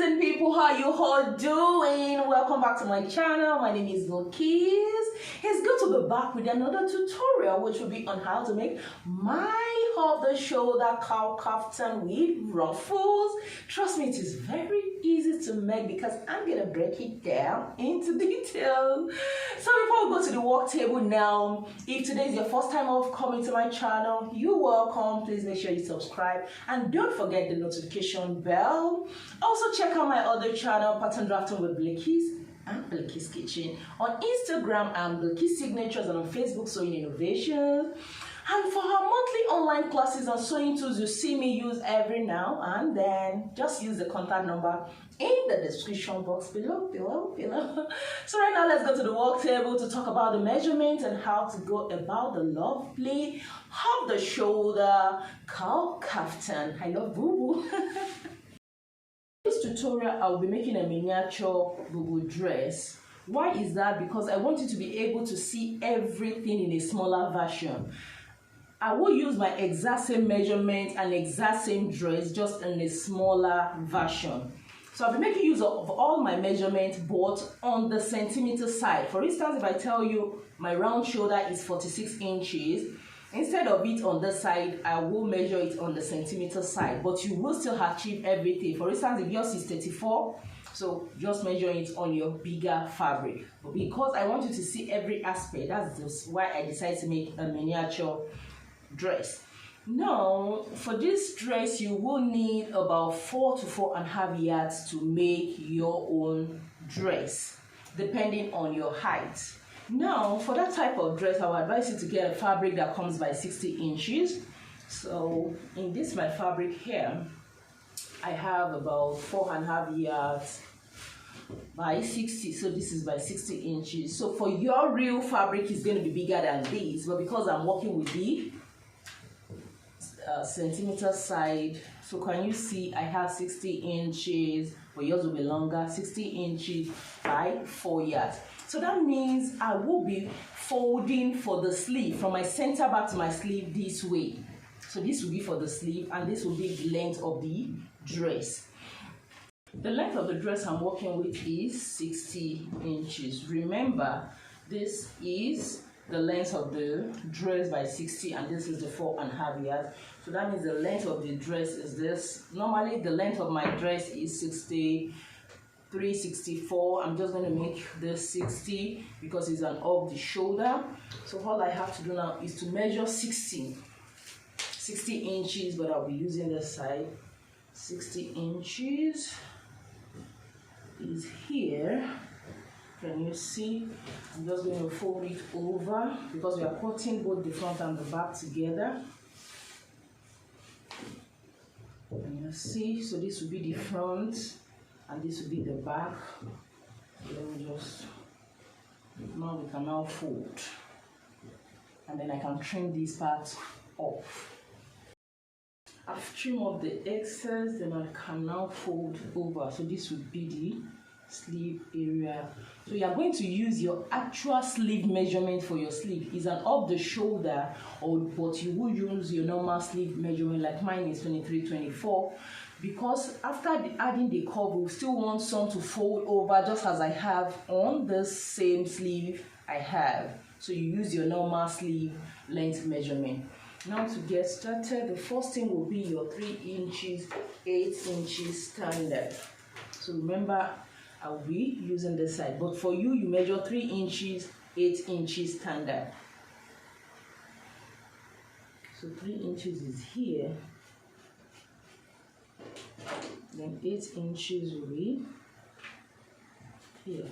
amazing people, how you all doing? Welcome back to my channel. My name is Bilikis. It's good to be back with another tutorial, which will be on how to make my off-the-shoulder cowl kaftan with ruffles. Trust me, it is very easy to make because I'm gonna break it down into detail. So before we go to the work table now, if today is your first time of coming to my channel, you're welcome. Please make sure you subscribe and don't forget the notification bell. Also check out my other channel, Pattern Drafting with Bilikis and Bilikis Kitchen. On Instagram, I'm Bilikis Signatures, and on Facebook, Sewing Innovations. And for her monthly online classes on sewing tools you see me use every now and then, just use the contact number in the description box below. So right now, let's go to the work table to talk about the measurements and how to go about the lovely off the shoulder cowl kaftan. I love BUBU. This tutorial, I'll be making a miniature BUBU dress. Why is that? Because I want you to be able to see everything in a smaller version. I will use my exact same measurement and exact same dress, just in a smaller version. So I'll be making use of all my measurements, but on the centimeter side. For instance, if I tell you my round shoulder is 46 inches, instead of it on this side, I will measure it on the centimeter side, but you will still achieve everything. For instance, if yours is 34, so just measure it on your bigger fabric. But because I want you to see every aspect, that's just why I decided to make a miniature dress. Now, for this dress, you will need about 4 to 4.5 yards to make your own dress, depending on your height. Now, for that type of dress, I would advise you to get a fabric that comes by 60 inches. So, in this my fabric here, I have about 4.5 yards by 60. So this is by 60 inches. So for your real fabric, is going to be bigger than this, but because I'm working with the centimeter side, so can you see I have 60 inches, but yours will be longer, 60 inches by 4 yards. So that means I will be folding for the sleeve from my center back to my sleeve this way. So this will be for the sleeve, and this will be the length of the dress. The length of the dress I'm working with is 60 inches. Remember, this is the length of the dress by 60, and this is the 4.5 yards. So that means the length of the dress is this. Normally the length of my dress is 63, 64. I'm just going to make this 60 because it's an off the shoulder. So all I have to do now is to measure 60 inches, but I'll be using this side. 60 inches is here. Can you see? I'm just going to fold it over because we are cutting both the front and the back together. Can you see? So this will be the front and this will be the back. Let me just, now we can now fold, and then I can trim this part off. I've trimmed off the excess, then I can now fold over. So this would be the sleeve area. So you are going to use your actual sleeve measurement for your sleeve. It's an off the shoulder, but you will use your normal sleeve measurement, like mine is 23, 24. Because after adding the curve, we still want some to fold over, just as I have on the same sleeve I have. So you use your normal sleeve length measurement. Now to get started, the first thing will be your 3 inches, 8 inches standard. So remember, I will be using this side, but for you, you measure 3 inches, 8 inches standard. So 3 inches is here, then 8 inches will be here.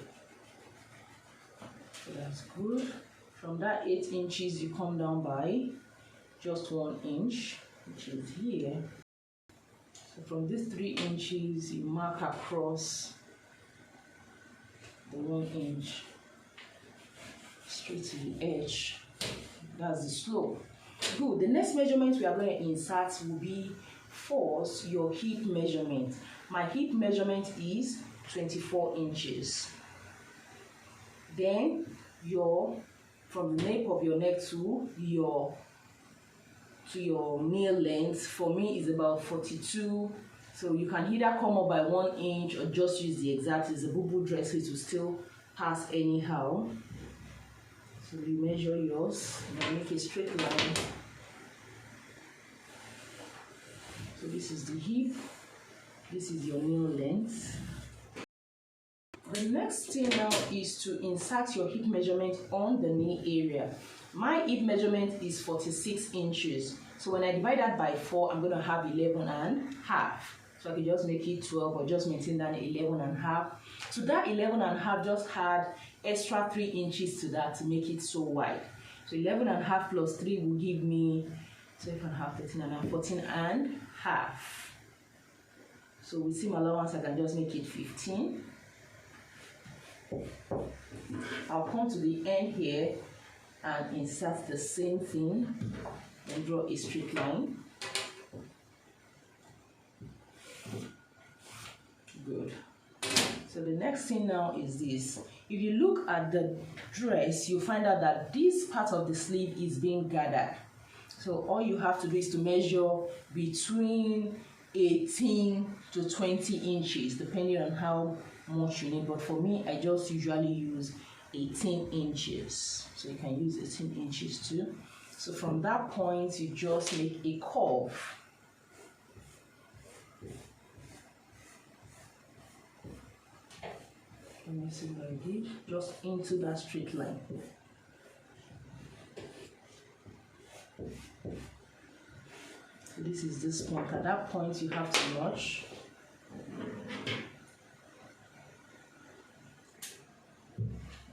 So that's good. From that 8 inches, you come down by just 1 inch, which is here. So from this 3 inches, you mark across the 1 inch straight to the edge. That's the slope. Good. The next measurement we are going to insert will be first your hip measurement. My hip measurement is 24 inches. Then from the nape of your neck to your nail length, for me is about 42 So you can either come up by 1 inch or just use the exact. It's a BUBU dress, so it will still pass anyhow. So you measure yours and make a straight line. So this is the hip, this is your nail length. The next thing now is to insert your hip measurement on the knee area. My hip measurement is 46 inches. So when I divide that by 4, I'm going to have 11.5. So I can just make it 12 or just maintain that 11.5. So that 11.5 just had extra 3 inches to that to make it so wide. So 11.5 plus 3 will give me 12.5, 13.5, 14.5. So with seam allowance, I can just make it 15. I'll come to the end here and insert the same thing and draw a straight line. Good. So the next thing now is this. If you look at the dress, you find out that this part of the sleeve is being gathered. So all you have to do is to measure between 18 to 20 inches, depending on how much you need. But for me, I just usually use 18 inches. So you can use 18 inches too. So from that point, you just make a curve. Let me see what I did. Just into that straight line. So this is this point. At that point, you have to notch.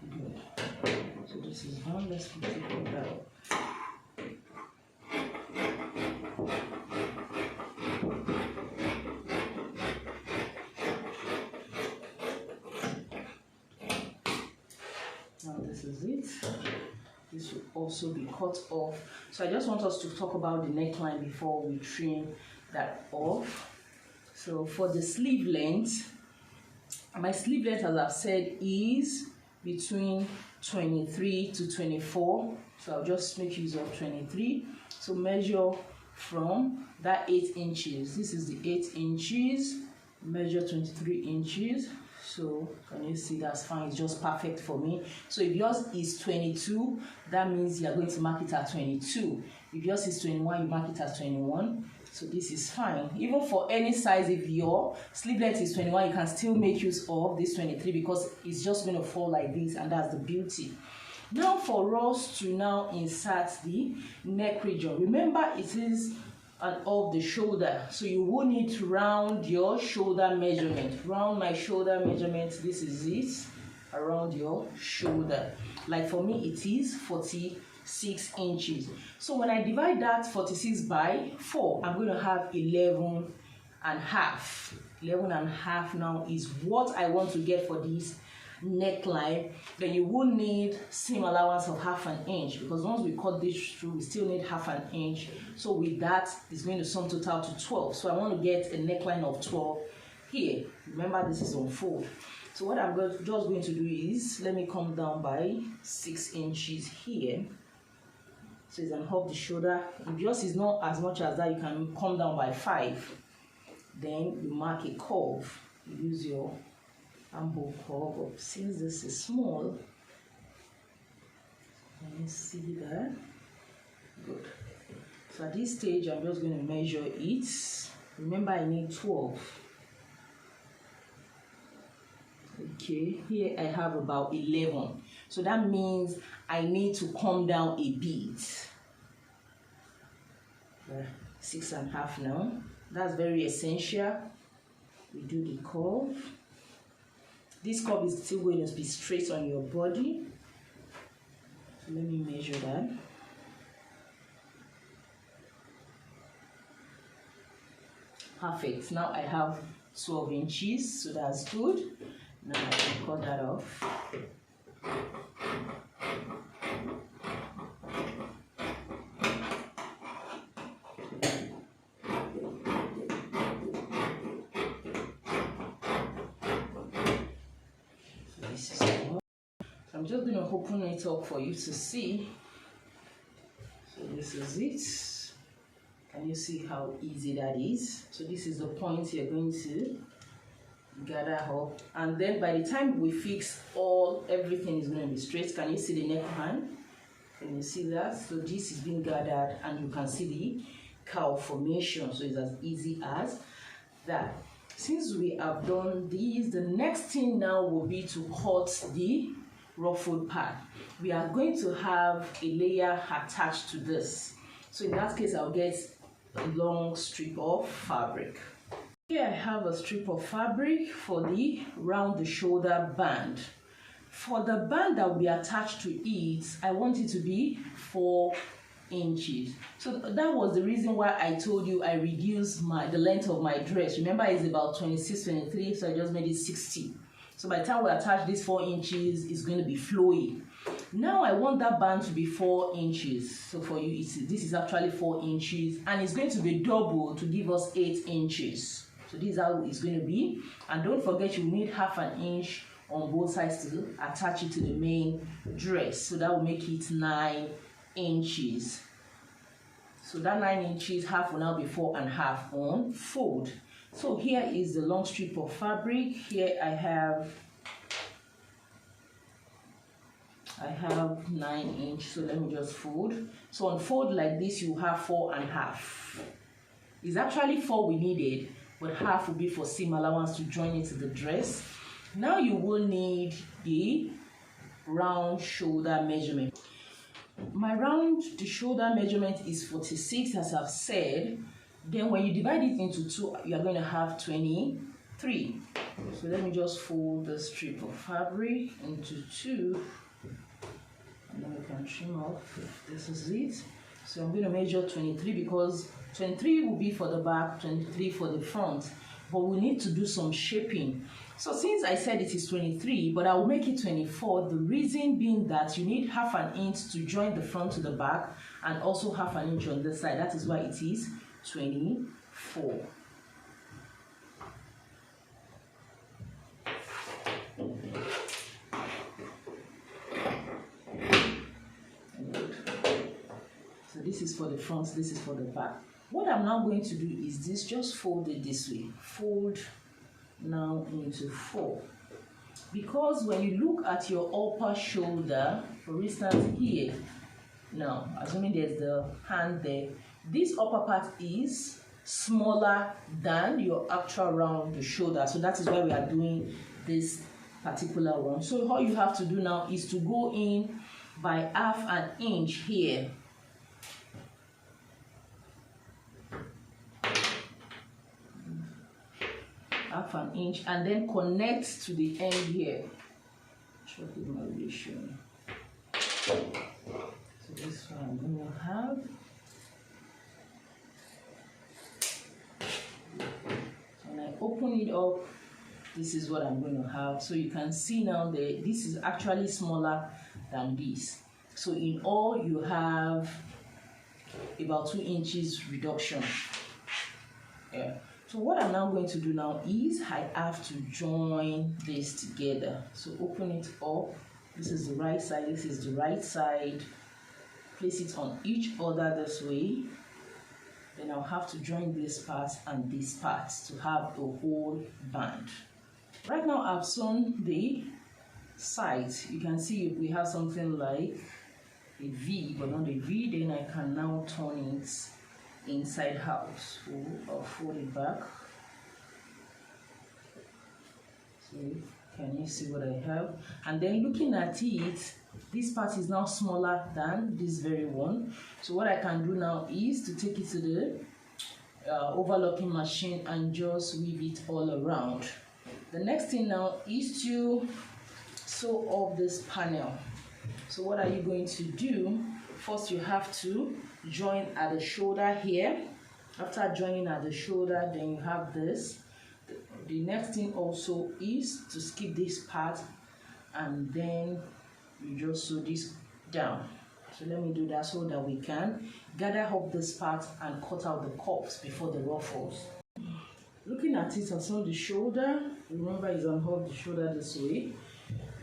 Good. So this is one. Let's put it on that. Now this is it. This will also be cut off. So I just want us to talk about the neckline before we trim that off. So for the sleeve length, my sleeve length, as I've said, is between 23 to 24. So I'll just make use of 23. So measure from that 8 inches. This is the 8 inches. Measure 23 inches. So can you see? That's fine. It's just perfect for me. So if yours is 22, that means you're going to mark it at 22. If yours is 21, you mark it as 21. So this is fine. Even for any size, if your sleeve length is 21, you can still make use of this 23 because it's just going to fall like this, and that's the beauty. Now for us to now insert the neck region. Remember, it is of the shoulder, so you will need to round your shoulder measurement. Round my shoulder measurement. This is it, around your shoulder. Like for me, it is 46 inches. So when I divide that 46 by 4, I'm going to have 11 and half. 11 and half now is what I want to get for this neckline. Then you will need seam allowance of 1/2 inch, because once we cut this through, we still need 1/2 inch. So with that, it's going to sum total to 12. So I want to get a neckline of 12 here. Remember, this is on fold. So what I'm just going to do is, let me come down by 6 inches here. So it's an off the shoulder. If yours is not as much as that, you can come down by 5. Then you mark a curve. You use your armhole curve. But since this is small, let me see that. Good. So at this stage, I'm just going to measure it. Remember, I need 12. Okay, here I have about 11. So that means I need to come down a bit. 6.5 now. That's very essential. We do the curve. This curve is still going to be straight on your body. So let me measure that. Perfect. Now I have 12 inches, so that's good. Now I can cut that off. So this is all. So I'm just going to open it up for you to see. So this is it. Can you see how easy that is? So this is the point you're going to gather up, and then by the time we fix everything is going to be straight. Can you see the neckband? Can you see that? So this is being gathered, and you can see the cowl formation. So it's as easy as that. Since we have done these, the next thing now will be to cut the ruffled part. We are going to have a layer attached to this. So in that case, I'll get a long strip of fabric. Here I have a strip of fabric for the round the shoulder band. For the band that will be attached to it, I want it to be 4 inches. So that was the reason why I told you I reduced the length of my dress. Remember, it's about 26, 23, so I just made it 60. So by the time we attach this 4 inches, it's going to be flowy. Now I want that band to be 4 inches. So for you, this is actually 4 inches, and it's going to be double to give us 8 inches. So this is how it's going to be. And don't forget, you need half an inch on both sides to attach it to the main dress. So that will make it 9 inches. So that 9 inches, half will now be 4.5 on fold. So here is the long strip of fabric. Here I have 9 inch. So let me just fold. So on fold like this, you have 4.5. It's actually 4 we needed, but half will be for seam allowance to join it to the dress. Now you will need the round shoulder measurement. My round the shoulder measurement is 46, as I've said. Then when you divide it into 2, you are going to have 23. So let me just fold the strip of fabric into 2, and then we can trim off. This is it. So I'm going to measure 23 because 23 will be for the back, 23 for the front. But we need to do some shaping. So since I said it is 23, but I will make it 24, the reason being that you need half an inch to join the front to the back, and also half an inch on this side. That is why it is 24. So this is for the front, this is for the back. What I'm now going to do is this, just fold it this way. Fold now into 4. Because when you look at your upper shoulder, for instance here, now assuming there's the hand there, this upper part is smaller than your actual round the shoulder. So that is why we are doing this particular one. So all you have to do now is to go in by half an inch here. Half an inch, and then connect to the end here. What is my ratio? So this one I'm going to have. So when I open it up, this is what I'm going to have. So you can see now that this is actually smaller than this. So in all, you have about 2 inches reduction. Yeah. So what I'm now going to do now is I have to join this together. So open it up. This is the right side, this is the right side. Place it on each other this way. Then I'll have to join this part and this part to have a whole band. Right now I've sewn the sides. You can see we have something like a V, but not a V. Then I can now turn it inside out. So I'll fold it back. So can you see what I have? And then looking at it, this part is now smaller than this very one. So what I can do now is to take it to the overlocking machine and just weave it all around. The next thing now is to sew up this panel. So what are you going to do? First, you have to join at the shoulder here. After joining at the shoulder, then you have this. The next thing also is to skip this part, and then you just sew this down. So let me do that so that we can gather up this part and cut out the cuffs before the ruffles. Looking at it, I sew the shoulder. Remember, it's on hold the shoulder this way.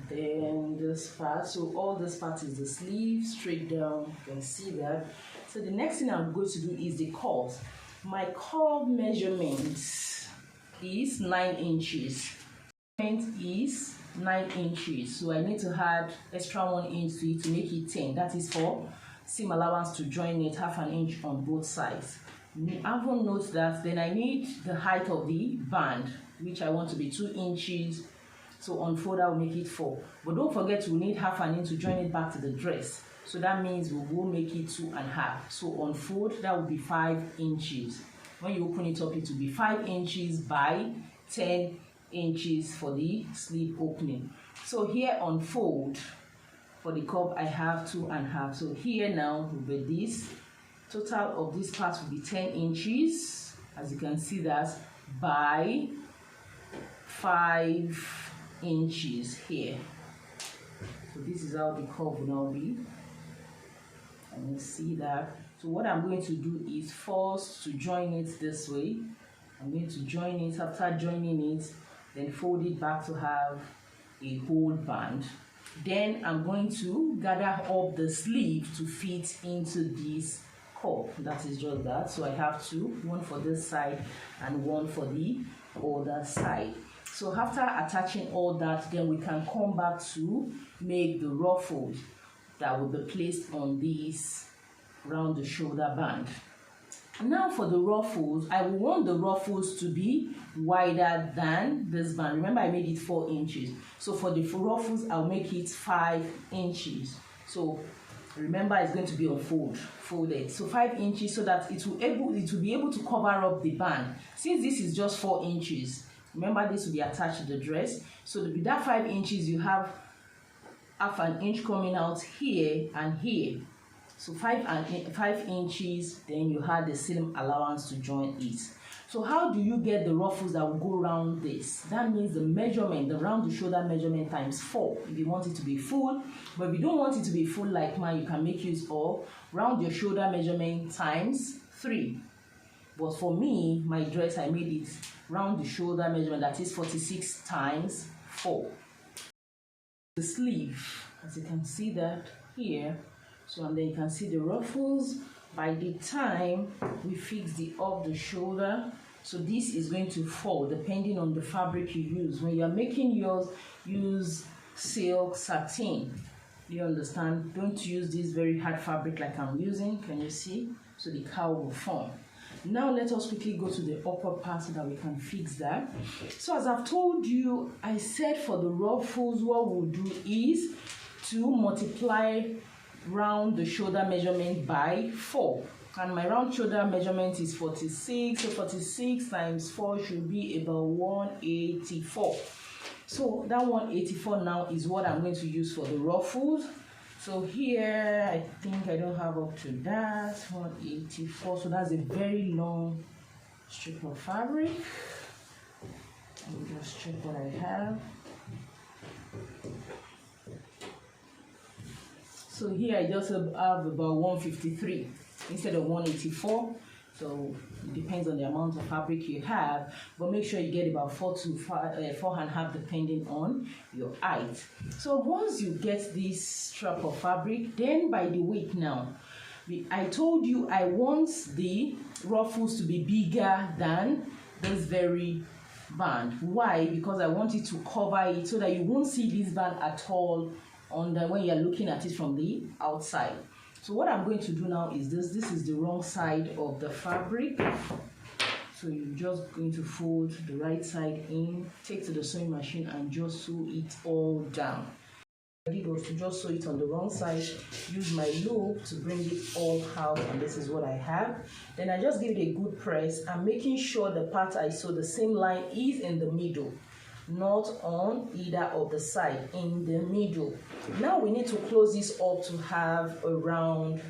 Then this part, so all this part is the sleeve straight down. You can see that. So the next thing I'm going to do is the curves. My curve measurement is 9 inches. Is 9 inches, so I need to add extra 1 inch to it to make it 10. That is for seam allowance to join it, half an inch on both sides. I will note that then I need the height of the band, which I want to be 2 inches. So unfold, I will make it 4. But don't forget, we need half an inch to join it back to the dress. So that means we will make it 2.5. So unfold, that will be 5 inches. When you open it up, it will be 5 inches by 10 inches for the sleeve opening. So here unfold, for the curve I have 2.5. So here now will be this. Total of this part will be 10 inches, as you can see that, by 5 inches here. So this is how the curve will now be. And you see that. So what I'm going to do is first to join it this way. I'm going to join it. After joining it, then fold it back to have a whole band. Then I'm going to gather up the sleeve to fit into this curve. That is just that. So I have two, one for this side and one for the other side. So after attaching all that, then we can come back to make the ruffles that will be placed on this round the shoulder band. Now for the ruffles, I will want the ruffles to be wider than this band. Remember, I made it 4 inches. So for the ruffles, I'll make it 5 inches. So remember, it's going to be folded. So 5 inches, so that it will be able to cover up the band. Since this is just 4 inches, remember this will be attached to the dress. So with that 5 inches, you have half an inch coming out here and here. So 5 inches, then you have the seam allowance to join it. So how do you get the ruffles that will go around this? That means the measurement, the round the shoulder measurement times 4 if you want it to be full. But if you don't want it to be full like mine, you can make use of round your shoulder measurement times 3. But for me, my dress, I made it round the shoulder measurement, that is 46 times 4. The sleeve, as you can see that here. So, and then you can see the ruffles. By the time we fix the off the shoulder, so this is going to fall depending on the fabric you use. When you are making yours, use silk satin. You understand? Don't use this very hard fabric like I'm using. Can you see? So the cowl will form. Now let us quickly go to the upper part so that we can fix that. So as I've told you, I said for the ruffles, what we'll do is to multiply round the shoulder measurement by 4. And my round shoulder measurement is 46. So 46 times 4 should be about 184. So that 184 now is what I'm going to use for the ruffles. So here, I think I don't have up to that, 184. So that's a very long strip of fabric. Let me just check what I have. So here I just have about 153 instead of 184. So it depends on the amount of fabric you have, but make sure you get about 4 to 4.5 depending on your height. So once you get this strap of fabric, then by the weight now, I told you I want the ruffles to be bigger than this very band. Why? Because I want it to cover it so that you won't see this band at all when you're looking at it from the outside. So what I'm going to do now is this is the wrong side of the fabric. So you're just going to fold the right side in, take to the sewing machine and just sew it all down. What I did was to just sew it on the wrong side, use my loop to bring it all out, and this is what I have. Then I just give it a good press. I'm making sure the part I sew, the same line is in the middle, not on either of the side, in the middle. Now we need to close this up to have a round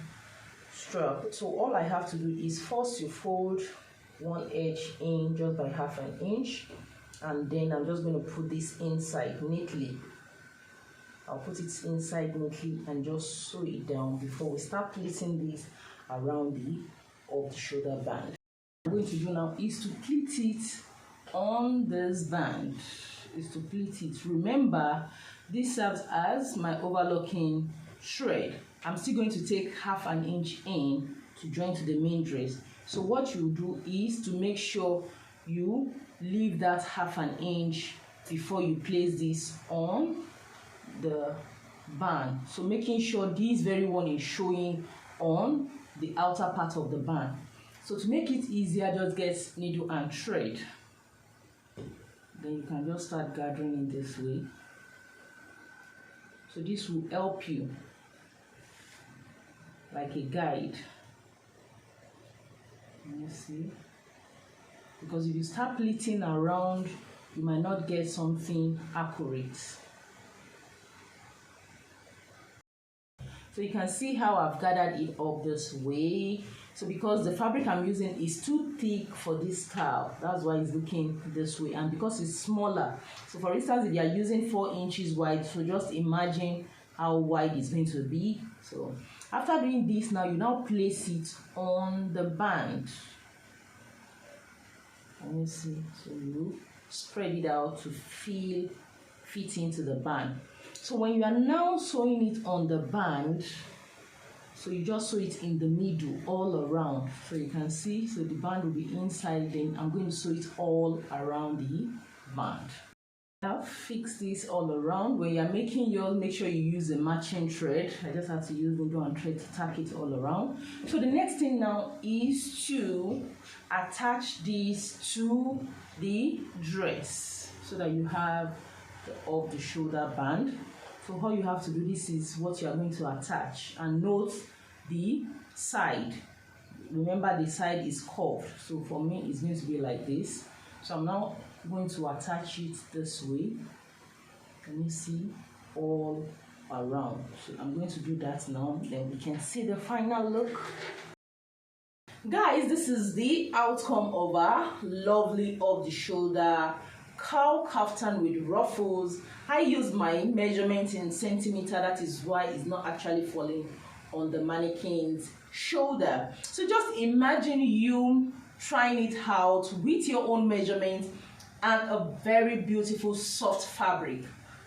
strap. So all I have to do is first you fold one edge in just by half an inch, and then I'm just going to put this inside neatly. I'll put it inside neatly and just sew it down before we start placing this around the off the shoulder band. What I'm going to do now is to pleat it on this band. Remember, this serves as my overlocking thread. I'm still going to take half an inch in to join to the main dress. So what you do is to make sure you leave that half an inch before you place this on the band. So making sure this very one is showing on the outer part of the band. So to make it easier, just get needle and thread. Then you can just start gathering in this way. So this will help you like a guide. You see, because if you start pleating around, you might not get something accurate. So you can see how I've gathered it up this way. So because the fabric I'm using is too thick for this style, that's why it's looking this way. And because it's smaller, so for instance, if you are using 4 inches wide, so just imagine how wide it's going to be. So after doing this, now you now place it on the band. Let me see. So you spread it out to fit into the band. So when you are now sewing it on the band, so you just sew it in the middle all around. So you can see, so the band will be inside, then I'm going to sew it all around the band. Now fix this all around. When you're making yours, make sure you use a matching thread. I just have to use needle and thread to tack it all around. So the next thing now is to attach this to the dress so that you have the off the shoulder band. So all you have to do, this is what you are going to attach, and note the side. Remember the side is curved, so for me it's going to be like this. So I'm now going to attach it this way. Can you see all around? So I'm going to do that now, then we can see the final look. Guys, this is the outcome of our lovely off the shoulder cowl kaftan with ruffles. I use my measurement in centimeter, that is why it's not actually falling on the mannequin's shoulder. So just imagine you trying it out with your own measurement and a very beautiful soft fabric.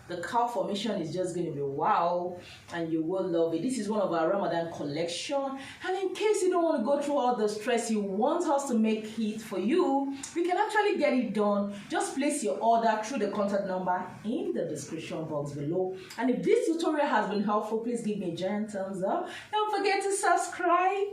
The cowl formation is just going to be wow, and you will love it. This is one of our Ramadan collection, and in case you don't want to go through all the stress, you want us to make it for you, we can actually get it done. Just place your order through the contact number in the description box below. And if this tutorial has been helpful, please give me a giant thumbs up. Don't forget to subscribe.